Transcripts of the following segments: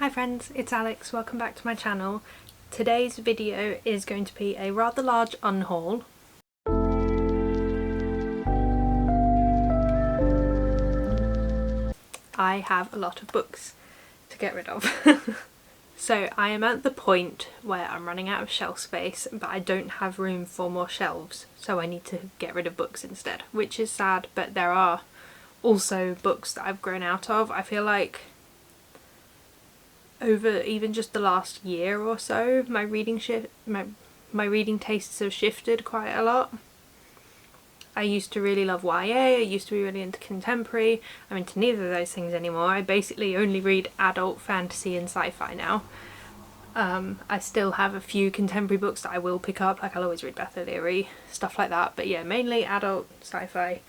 Hi friends, it's Alex. Welcome back to my channel. Today's video is going to be a rather large unhaul. I have a lot of books to get rid of. So I am at the point where I'm running out of shelf space, but I don't have room for more shelves, so I need to get rid of books instead, which is sad, but there are also books that I've grown out of. I feel like over even just the last year or so, my reading tastes have shifted quite a lot. I used to really love YA, I used to be really into contemporary. I'm into neither of those things anymore. I basically only read adult fantasy and sci-fi now. I still have a few contemporary books that I will pick up, like I'll always read Beth O'Leary, stuff like that, but yeah, mainly adult sci-fi.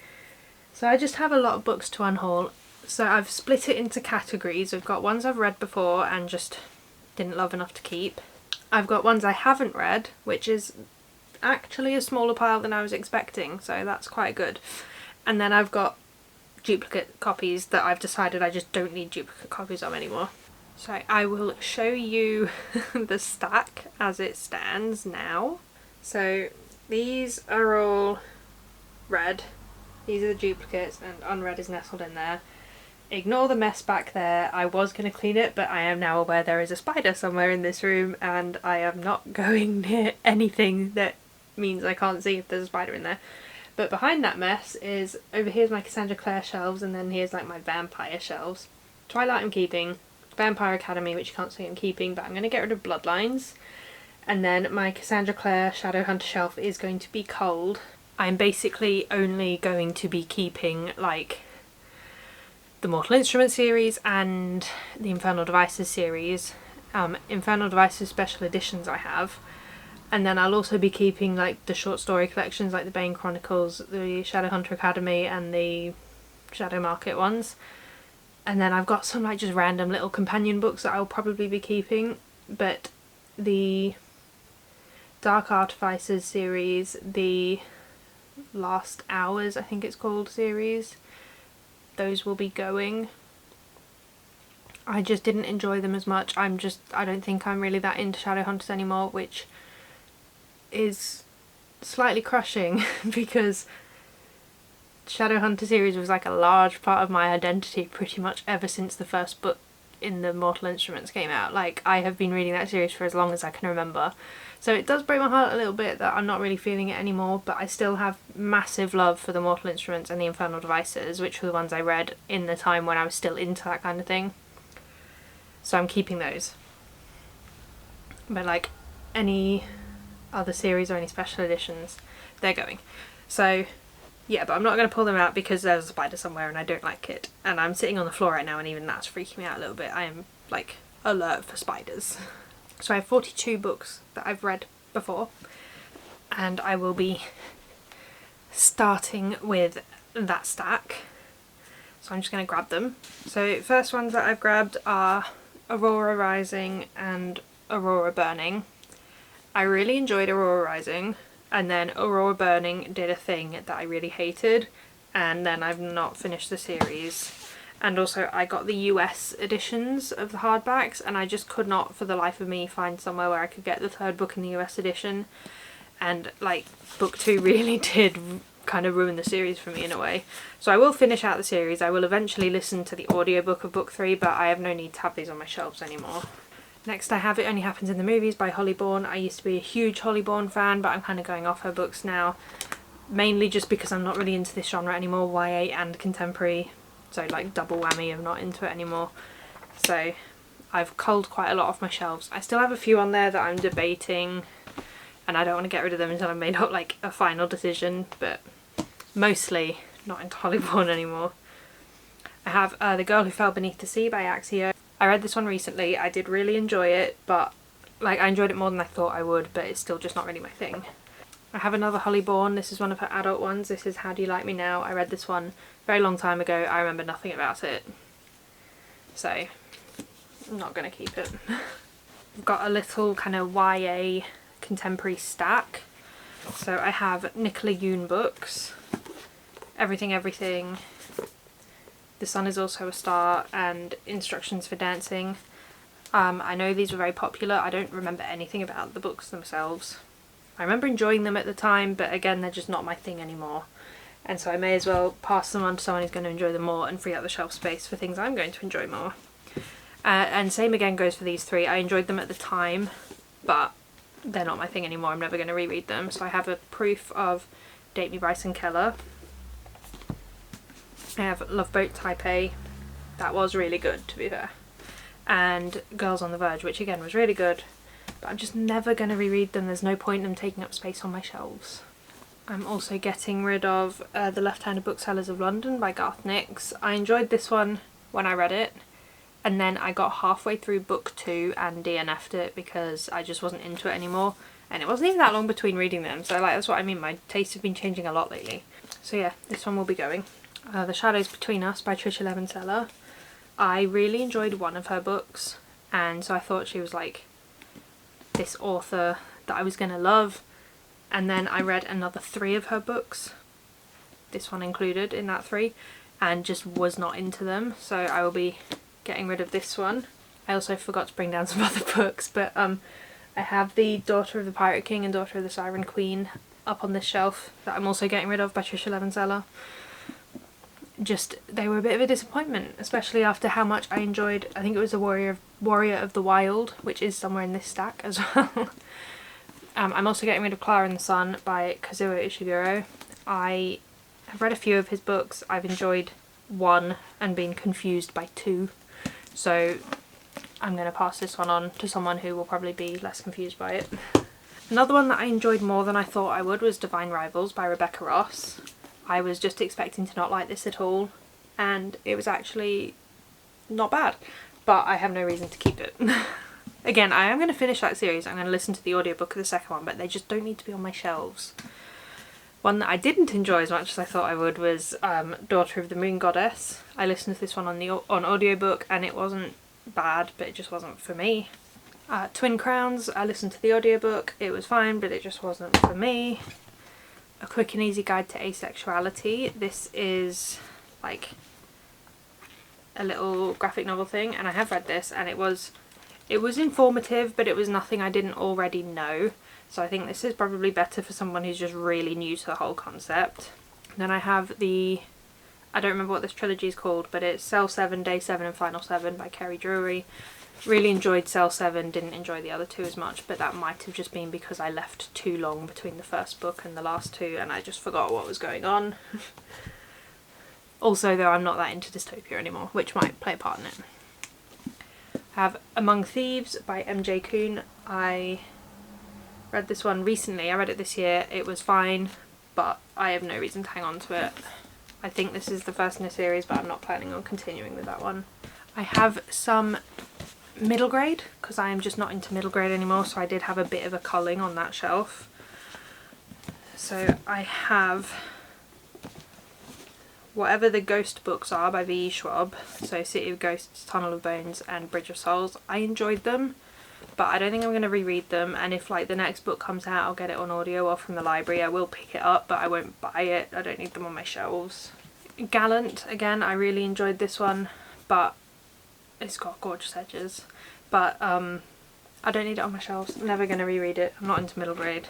So I just have a lot of books to unhaul. So I've split it into categories. I've got ones I've read before and just didn't love enough to keep. I've got ones I haven't read, which is actually a smaller pile than I was expecting, so that's quite good. And then I've got duplicate copies that I've decided I just don't need duplicate copies of anymore. So I will show you the stack as it stands now. So these are all read. These are the duplicates and unread is nestled in there. Ignore the mess back there. I was going to clean it, but I am now aware there is a spider somewhere in this room and I am not going near anything that means I can't see if there's a spider in there. But behind that mess is, over here's my Cassandra Clare shelves, and then here's like my vampire shelves. Twilight I'm keeping, Vampire Academy, which you can't see I'm keeping, but I'm going to get rid of Bloodlines. And then my Cassandra Clare Shadowhunter shelf is going to be cold. I'm basically only going to be keeping like the Mortal Instruments series and the Infernal Devices series. Infernal Devices special editions I have. And then I'll also be keeping like the short story collections like the Bane Chronicles, the Shadowhunter Academy and the Shadow Market ones. And then I've got some like just random little companion books that I'll probably be keeping. But the Dark Artificers series, the Last Hours I think it's called series, those will be going. I just didn't enjoy them as much. I don't think I'm really that into Shadowhunters anymore, which is slightly crushing because Shadowhunter series was like a large part of my identity pretty much ever since the first book in the Mortal Instruments came out. Like, I have been reading that series for as long as I can remember. So it does break my heart a little bit that I'm not really feeling it anymore, but I still have massive love for the Mortal Instruments and the Infernal Devices, which were the ones I read in the time when I was still into that kind of thing. So I'm keeping those. But like any other series or any special editions, they're going. So yeah, but I'm not going to pull them out because there's a spider somewhere and I don't like it. And I'm sitting on the floor right now and even that's freaking me out a little bit. I am like alert for spiders. So I have 42 books that I've read before and I will be starting with that stack. So I'm just going to grab them. So first ones that I've grabbed are Aurora Rising and Aurora Burning. I really enjoyed Aurora Rising, and then Aurora Burning did a thing that I really hated, and then I've not finished the series. And also I got the US editions of the hardbacks and I just could not for the life of me find somewhere where I could get the third book in the US edition, and like book 2 really did kind of ruin the series for me in a way. So I will finish out the series. I will eventually listen to the audiobook of book 3, but I have no need to have these on my shelves anymore. Next I have It Only Happens in the Movies by Holly Bourne. I used to be a huge Holly Bourne fan, but I'm kind of going off her books now. Mainly just because I'm not really into this genre anymore, YA and contemporary. So like double whammy of not into it anymore. So I've culled quite a lot off my shelves. I still have a few on there that I'm debating and I don't want to get rid of them until I've made up like a final decision, but mostly not into Holly Bourne anymore. I have The Girl Who Fell Beneath the Sea by Axio. I read this one recently. I did really enjoy it, but like I enjoyed it more than I thought I would, but it's still just not really my thing. I have another Holly Bourne. This is one of her adult ones. This is How Do You Like Me Now. I read this one a very long time ago. I remember nothing about it, so I'm not going to keep it. I've got a little kind of YA contemporary stack. So I have Nicola Yoon books, Everything The Sun Is Also a Star and Instructions for Dancing. I know these were very popular. I don't remember anything about the books themselves. I remember enjoying them at the time, but again, they're just not my thing anymore. And so I may as well pass them on to someone who's going to enjoy them more and free up the shelf space for things I'm going to enjoy more. And same again goes for these three. I enjoyed them at the time, but they're not my thing anymore. I'm never going to reread them. So I have a proof of Date Me Bryson Keller. I have Love Boat Type A. That was really good, to be fair. And Girls on the Verge, which again was really good, but I'm just never going to reread them. There's no point in them taking up space on my shelves. I'm also getting rid of The Left-Handed Booksellers of London by Garth Nix. I enjoyed this one when I read it, and then I got halfway through book 2 and DNF'd it because I just wasn't into it anymore, and it wasn't even that long between reading them, so like that's what I mean, my tastes have been changing a lot lately. So yeah, this one will be going. The Shadows Between Us by Trisha Levenseller. I really enjoyed one of her books, and so I thought she was like this author that I was going to love. And then I read another 3 of her books, this one included in that 3, and just was not into them, so I will be getting rid of this one. I also forgot to bring down some other books, but I have the Daughter of the Pirate King and Daughter of the Siren Queen up on this shelf that I'm also getting rid of by Trisha Levenseller. Just, they were a bit of a disappointment, especially after how much I enjoyed, I think it was the Warrior of the Wild, which is somewhere in this stack as well. I'm also getting rid of Clara and the Sun by Kazuo Ishiguro. I have read a few of his books. I've enjoyed 1 and been confused by 2. So I'm going to pass this one on to someone who will probably be less confused by it. Another one that I enjoyed more than I thought I would was Divine Rivals by Rebecca Ross. I was just expecting to not like this at all, and it was actually not bad, but I have no reason to keep it. Again, I am going to finish that series. I'm going to listen to the audiobook of the second one, but they just don't need to be on my shelves. One that I didn't enjoy as much as I thought I would was Daughter of the Moon Goddess. I listened to this one on audiobook, and it wasn't bad, but it just wasn't for me. Twin Crowns, I listened to the audiobook. It was fine, but it just wasn't for me. A Quick and Easy Guide to Asexuality. This is like a little graphic novel thing, and I have read this, and it was informative, but it was nothing I didn't already know. So I think this is probably better for someone who's just really new to the whole concept. Then I have I don't remember what this trilogy is called, but it's Cell 7, Day 7 and Final 7 by Kerry Drury. Really enjoyed Cell 7, didn't enjoy the other 2 as much, but that might have just been because I left too long between the first book and the last 2 and I just forgot what was going on. Also, though, I'm not that into dystopia anymore, which might play a part in it. I have Among Thieves by MJ Kuhn. I read this one recently. I read it this year. It was fine, but I have no reason to hang on to it. I think this is the first in a series, but I'm not planning on continuing with that one. I have some middle grade, because I am just not into middle grade anymore, so I did have a bit of a culling on that shelf. So I have whatever the ghost books are by V.E. Schwab, so City of Ghosts, Tunnel of Bones and Bridge of Souls. I enjoyed them, but I don't think I'm going to reread them, and if like the next book comes out I'll get it on audio or from the library. I will pick it up, but I won't buy it. I don't need them on my shelves. Gallant, again, I really enjoyed this one, but it's got gorgeous edges. But I don't need it on my shelves. I'm never going to reread it. I'm not into middle grade.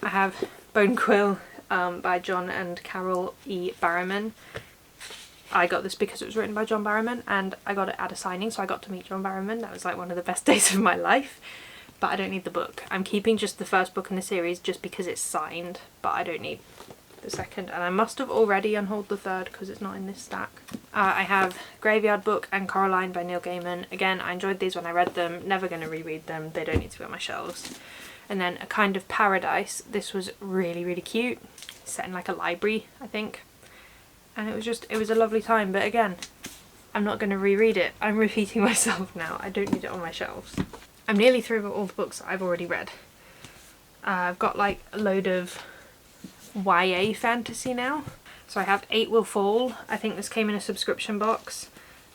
I have Bone Quill by John and Carol E. Barrowman. I got this because it was written by John Barrowman, and I got it at a signing, so I got to meet John Barrowman. That was like one of the best days of my life. But I don't need the book. I'm keeping just the first book in the series just because it's signed, but I don't need the second, and I must have already unhauled the third because it's not in this stack. I have Graveyard Book and Coraline by Neil Gaiman. Again, I enjoyed these when I read them. Never going to reread them. They don't need to be on my shelves. And then A Kind of Paradise. This was really, really cute. Set in like a library, I think. And it was a lovely time, but again, I'm not going to reread it. I'm repeating myself now. I don't need it on my shelves. I'm nearly through all the books that I've already read. I've got like a load of YA fantasy now. So I have Eight Will Fall. I think this came in a subscription box.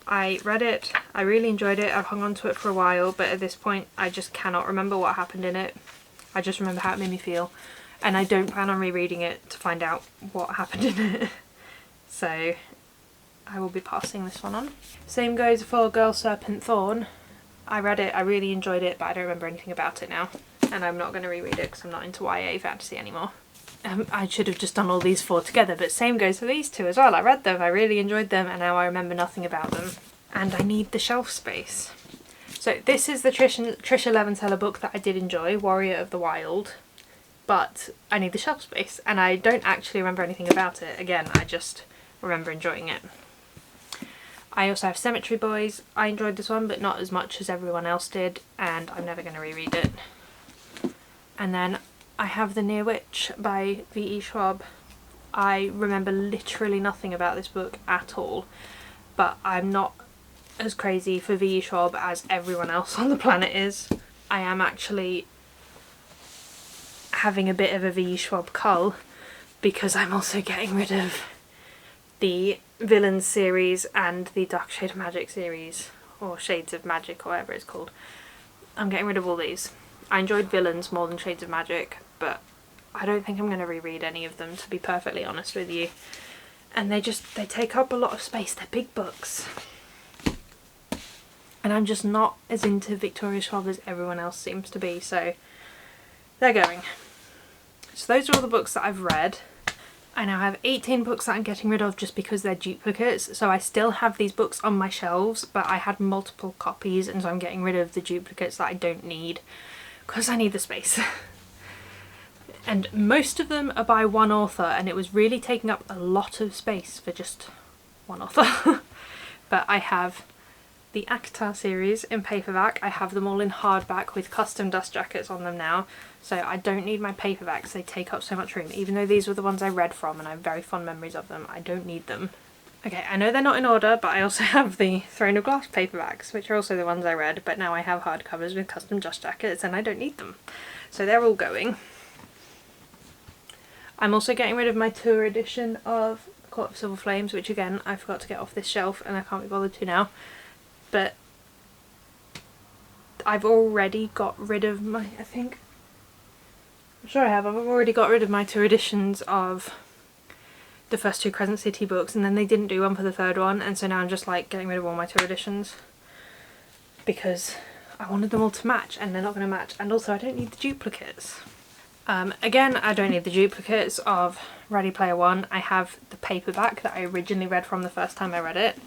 I read it. I really enjoyed it. I've hung on to it for a while, but at this point I just cannot remember what happened in it. I just remember how it made me feel. And I don't plan on rereading it to find out what happened in it. So I will be passing this one on. Same goes for Girl Serpent Thorn. I read it, I really enjoyed it, but I don't remember anything about it now. And I'm not going to reread it because I'm not into YA fantasy anymore. I should have just done all these 4 together, but same goes for these 2 as well. I read them, I really enjoyed them, and now I remember nothing about them. And I need the shelf space. So this is the Trisha Levenseller book that I did enjoy, Warrior of the Wild, but I need the shelf space, and I don't actually remember anything about it. Again, I just remember enjoying it. I also have Cemetery Boys. I enjoyed this one, but not as much as everyone else did, and I'm never going to reread it. And then I have The Near Witch by V.E. Schwab. I remember literally nothing about this book at all, but I'm not as crazy for V.E. Schwab as everyone else on the planet is. I am actually having a bit of a V.E. Schwab cull because I'm also getting rid of the Villains series and the Dark Shade of Magic series, or Shades of Magic or whatever it's called. I'm getting rid of all these. I enjoyed Villains more than Shades of Magic, but I don't think I'm going to reread any of them, to be perfectly honest with you. And they take up a lot of space. They're big books. And I'm just not as into Victoria Schwab as everyone else seems to be, so they're going. So those are all the books that I've read. I now have 18 books that I'm getting rid of just because they're duplicates, so I still have these books on my shelves, but I had multiple copies, and so I'm getting rid of the duplicates that I don't need because I need the space. And most of them are by one author, and it was really taking up a lot of space for just one author. But I have the ACOTAR series in paperback. I have them all in hardback with custom dust jackets on them now, so I don't need my paperbacks. They take up so much room. Even though these were the ones I read from and I have very fond memories of them, I don't need them. Okay, I know they're not in order, but I also have the Throne of Glass paperbacks, which are also the ones I read, but now I have hardcovers with custom dust jackets and I don't need them. So they're all going. I'm also getting rid of my tour edition of Court of Silver Flames, which again I forgot to get off this shelf and I can't be bothered to now. But I've already got rid of my, I'm sure I have, I've already got rid of my 2 editions of the first 2 Crescent City books, and then they didn't do one for the 3rd one, and so now I'm just like getting rid of all my 2 editions because I wanted them all to match, and they're not going to match, and also I don't need the duplicates. Again, I don't need the duplicates of Ready Player One. I have the paperback that I originally read from the first time I read it,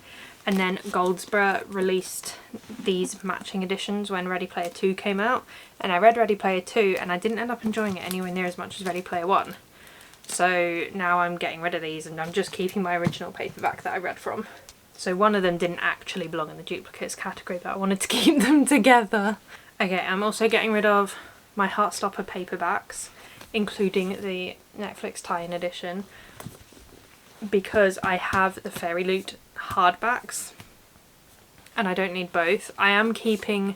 and then Goldsboro released these matching editions when Ready Player 2 came out, and I read Ready Player 2 and I didn't end up enjoying it anywhere near as much as Ready Player 1. So now I'm getting rid of these and I'm just keeping my original paperback that I read from. So one of them didn't actually belong in the duplicates category, but I wanted to keep them together. Okay, I'm also getting rid of my Heartstopper paperbacks, including the Netflix tie-in edition, because I have the Fairy Loot hardbacks and I don't need both. I am keeping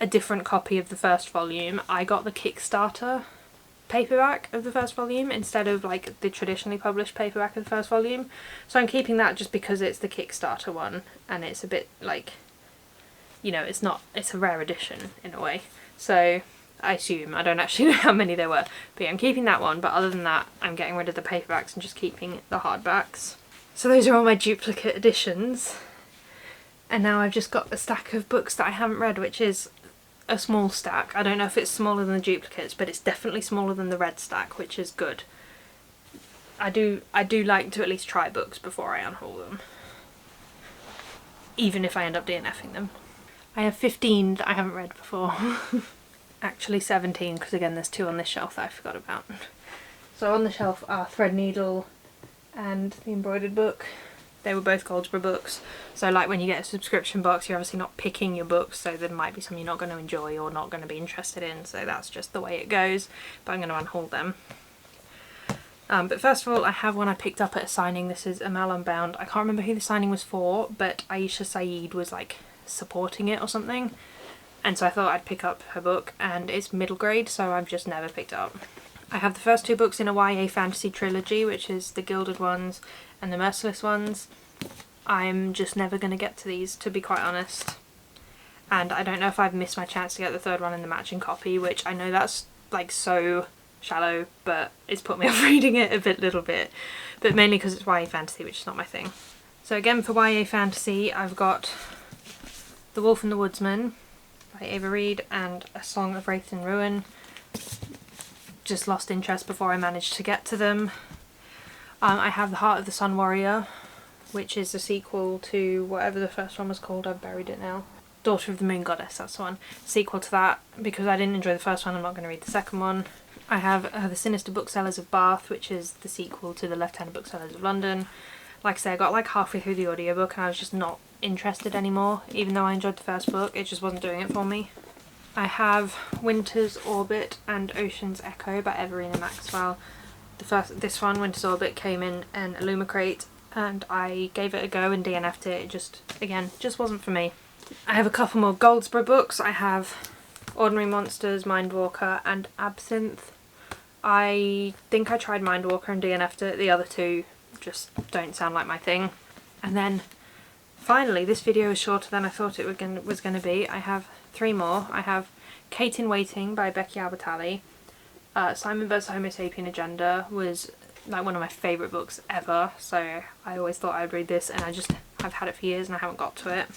a different copy of the first volume. I got the Kickstarter paperback of the first volume instead of like the traditionally published paperback of the first volume, so I'm keeping that just because it's the Kickstarter one and it's a bit like, you know, it's a rare edition in a way, so I assume, I don't actually know how many there were, but yeah, I'm keeping that one, but other than that I'm getting rid of the paperbacks and just keeping the hardbacks. So those are all my duplicate editions, and now I've just got a stack of books that I haven't read, which is a small stack. I don't know if it's smaller than the duplicates, but it's definitely smaller than the red stack, which is good. I do like to at least try books before I unhaul them, even if I end up DNFing them. I have 15 that I haven't read before. Actually 17, because again there's 2 on this shelf that I forgot about. So on the shelf are Threadneedle and the embroidered book. They were both Goldsboro books, so like when you get a subscription box you're obviously not picking your books, so there might be some you're not going to enjoy or not going to be interested in, so that's just the way it goes, but I'm going to unhaul them. But first of all, I have one I picked up at a signing. This is Amal Unbound. I can't remember who the signing was for, but Aisha Saeed was like supporting it or something, and so I thought I'd pick up her book, and it's middle grade, so I've just never picked it up. I have the first 2 books in a YA fantasy trilogy, which is the Gilded Ones and the Merciless Ones. I'm just never going to get to these, to be quite honest, and I don't know if I've missed my chance to get the 3rd one in the matching copy, which I know that's like so shallow, but it's put me off reading it a little bit, but mainly because it's YA fantasy, which is not my thing. So again, for YA fantasy I've got The Wolf and the Woodsman, by Ava Reid, and A Song of Wraith and Ruin. Just lost interest before I managed to get to them. I have The Heart of the Sun Warrior, which is a sequel to whatever the first one was called. I've buried it now. Daughter of the Moon Goddess, that's the one. Sequel to that. Because I didn't enjoy the first one, I'm not going to read the second one. I have The Sinister Booksellers of Bath, which is the sequel to The Left-Handed Booksellers of London. Like I say, I got like halfway through the audiobook and I was just not interested anymore. Even though I enjoyed the first book, it just wasn't doing it for me. I have Winter's Orbit and Ocean's Echo by Everina Maxwell. This one, Winter's Orbit, came in an Illumicrate and I gave it a go and DNF'd it. It just wasn't for me. I have a couple more Goldsboro books. I have Ordinary Monsters, Mindwalker and Absinthe. I think I tried Mindwalker and DNF'd it. The other two just don't sound like my thing. And then finally, this video is shorter than I thought it was going to be. I have 3 more. I have Kate in Waiting by Becky Albertalli. Simon vs. Homo Sapien Agenda was like one of my favourite books ever, so I always thought I'd read this, and I've had it for years and I haven't got to it.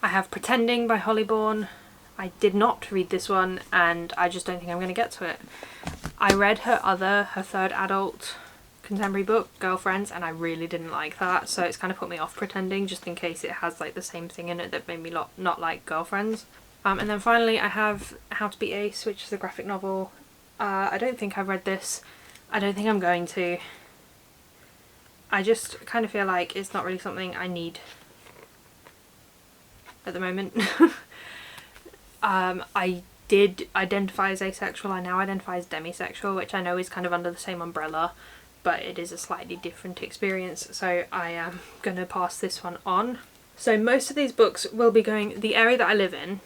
I have Pretending by Holly Bourne. I did not read this one and I just don't think I'm going to get to it. I read her third adult contemporary book, Girlfriends, and I really didn't like that, so it's kind of put me off Pretending, just in case it has like the same thing in it that made me not like Girlfriends. And then finally I have How to Be Ace, which is a graphic novel. I don't think I've read this. I don't think I'm going to. I just kind of feel like it's not really something I need at the moment. I did identify as asexual, I now identify as demisexual, which I know is kind of under the same umbrella, but it is a slightly different experience, so I am going to pass this one on. So most of these books will be going, the area that I live in,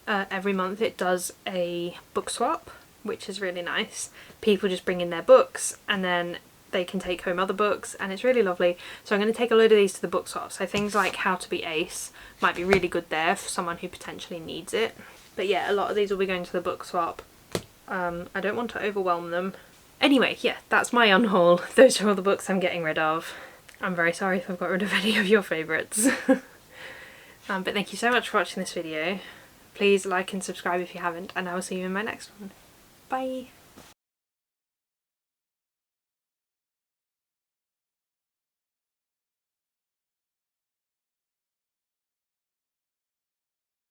every month it does a book swap, which is really nice. People just bring in their books and then they can take home other books, and it's really lovely. So I'm going to take a load of these to the book swap. So things like How to Be Ace might be really good there for someone who potentially needs it. But yeah, a lot of these will be going to the book swap. I don't want to overwhelm them. Anyway, yeah, that's my unhaul. Those are all the books I'm getting rid of. I'm very sorry if I've got rid of any of your favourites. But thank you so much for watching this video. Please like and subscribe if you haven't, and I will see you in my next one. Bye!